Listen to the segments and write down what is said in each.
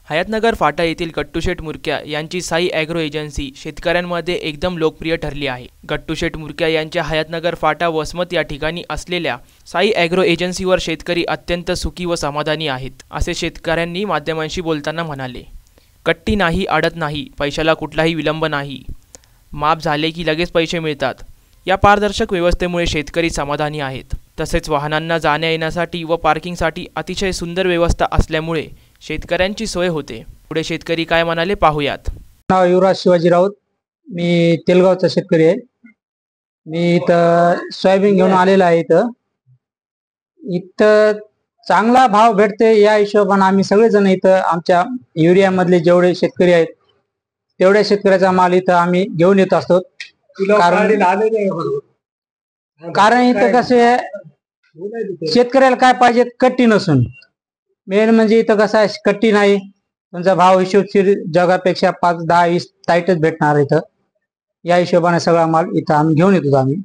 हयातनगर फाटा येथील गट्टूशेठ मुरक्या यांची Sai agro agency शेतकऱ्यांमध्ये एकदम लोकप्रिय ठरली आहे। गट्टूशेठ मुरक्या यांच्या हयातनगर फाटा वसमत या ठिकाणी असलेल्या साई ॲग्रो एजन्सीवर शेतकरी अत्यंत सुखी व समाधानी आहेत, असे शेतकऱ्यांनी माध्यमांशी बोलताना म्हणाले। कट्टी नाही, अडत नाही, पैशाला कुठलाही विलंब नाही, माप झाले की लगेच पैसे मिळतात। या पारदर्शक व्यवस्थेमुळे शेतकरी समाधानी आहेत। तसेच वाहनांना जाण्या येण्यासाठी व पार्किंगसाठी अतिशय सुंदर व्यवस्था असल्यामुळे शेतकऱ्यांची सोय होते। पुढे शेतकरी काय म्हणाले पाहूयात। नाव युवराज शिवाजी राऊत, मी तेलगावचा शेतकरी आहे। मी इथं सोयाबीन घेऊन आलेला आहे। इथं चांगला भाव भेटते या हिशोबाने आम्ही सगळेजण इथं आमच्या एरियामधले जेवढे शेतकरी आहेत तेवढ्या शेतकऱ्याचा माल इथं आम्ही घेऊन येत असतो। कारण इथं कसे शेतकऱ्याला काय पाहिजे, कट्टी नसून मेन म्हणजे इथं कसं आहे, कट्टी नाही, तुमचा भाव हिशोबशीर जगापेक्षा 5, 10, 20 टाईटच भेटणार इथं। या हिशोबाने सगळा माल इथं आम्ही घेऊन येतो। आम्ही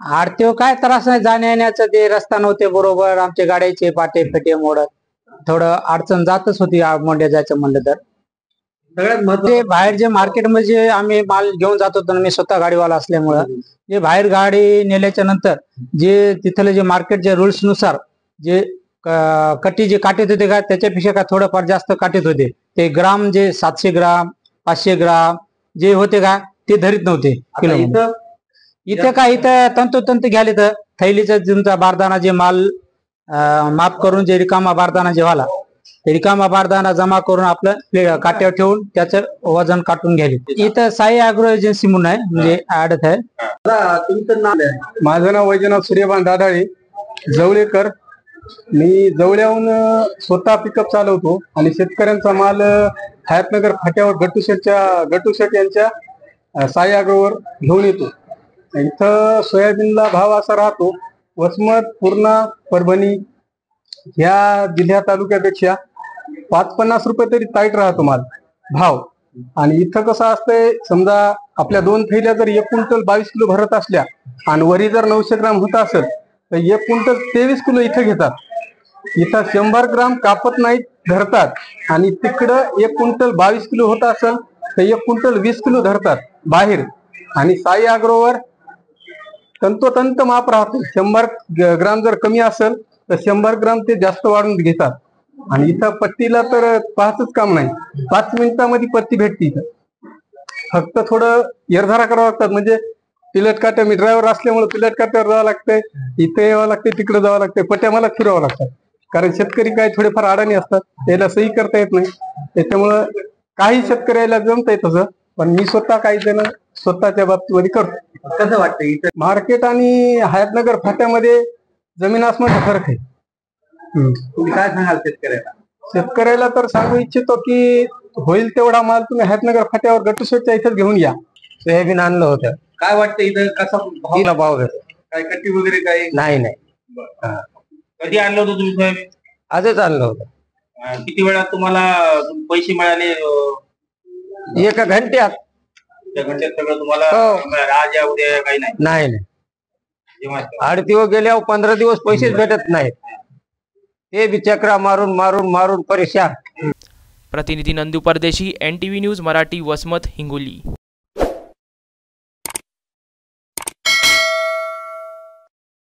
आडतेव काय त्रास नाही, जाण्या येण्याचं ते रस्ता नव्हते बरोबर, आमचे गाड्याचे पाटे फेटे मोडत थोडं अडचण जातच होती मोंड्या जायचं म्हणलं तर। सगळ्यात महत्त्वाचे बाहेर जे मार्केटमध्ये आम्ही माल घेऊन जातो, तर मी स्वतः गाडीवाला असल्यामुळं जे बाहेर गाडी नेल्याच्या नंतर जे तिथले जे मार्केटच्या रूल्स नुसार जे कट्टी जे काटीत होते का त्याच्यापेक्षा का थोडंफार जास्त काटीत होते। ते ग्राम जे 700 ग्राम 500 ग्राम जे होते का ते धरीत नव्हते किलो। इथं काय इथं तंतोतंत घ्याले तर थैलीचा तुमचा बारदाना जे माल माफ करून जे रिकामा बारदाना जे व्हायला ते रिकामा बारदाना जमा करून आपलं काट्यावर ठेवून त्याचं वजन काटून घ्यायले। इथं साई ॲग्रो एजन्सी म्हणून आहे, म्हणजे आडत आहे। तुमचं नाव? माझं नाव वैजनाथ सूर्यभान दादाळे जवळेकर। मी जवळ्याहून स्वतः पिकअप चालवतो आणि शेतकऱ्यांचा माल हयातनगर फाट्यावर गट्टूशेठ यांच्या साई ॲग्रोवर घेऊन येतो। इथं सोयाबीनला भाव असा राहतो, वसमत, पूर्णा, परभणी ह्या जिल्ह्या तालुक्यापेक्षा 5-50 रुपये तरी टाईट राहतो माल भाव। आणि इथं कसं असतंय, समजा आपल्या 2 थैल्या जर 1 क्विंटल 22 किलो भरत असल्या आणि वरी जर 900 ग्राम होत असेल तर 1 क्विंटल 23 किलो इथं घेतात। इथं 100 ग्राम कापत नाहीत, धरतात। आणि तिकडं 1 क्विंटल 22 किलो होत असेल तर 1 क्विंटल 20 किलो धरतात बाहेर। आणि साई ॲग्रोवर तंतोतंत माप राहतो, 100 ग्राम जर कमी असेल तर 100 ग्राम ते जास्त वाढून घेतात। आणि इथं पत्तीला तर पाहायचंच काम नाही, 5 मिनिटांमध्ये पत्ती भेटते। इथं फक्त थोडं निर्धारा करावं लागतात, म्हणजे पिलट काट्या, मी ड्रायव्हर असल्यामुळे पिलट काट्यावर जावं लागतंय, इथे यावं लागते, तिकडे जावं लागतंय, पट्ट्या मला फिरवावं लागतात। कारण शेतकरी काय थोडेफार अडाणी असतात, त्याला सही करता येत नाही, त्याच्यामुळं काही शेतकऱ्याला जमतंय तसं, पण मी स्वतः काही जण स्वतःच्या बाबतीमध्ये करतो। कसं वाटतं इथं मार्केट आणि हयातनगर फाट्यामध्ये जमीन आसमानचा फरक आहे। तुम्ही काय सांगाल शेतकऱ्याला? शेतकऱ्याला तर सांगू इच्छितो की होईल तेवढा माल तुम्ही हयातनगर फाट्यावर गट्टूशेठच्या इथेच घेऊन या। सोयाबीन आणलं होतं, काय वाटतं इथं कसा भाव भेटतो? काय कट्टी वगैरे काही नाही? कधी आणलं होतं तुम्ही सोयाबीन? आजच आणलं होतं। किती वेळात तुम्हाला पैसे मिळाले? 1 घंट्यात। 1 घंट्यात सगळं तुम्हाला? आज या उद्या काही नाही? आडतीवर गेल्यावर 15 दिवस पैसेच भेटत नाहीत, ते बी चक्रा मारून मारून मारून परेशान। प्रतिनिधी नंदू परदेशी, NTV न्यूज मराठी, वसमत, हिंगोली।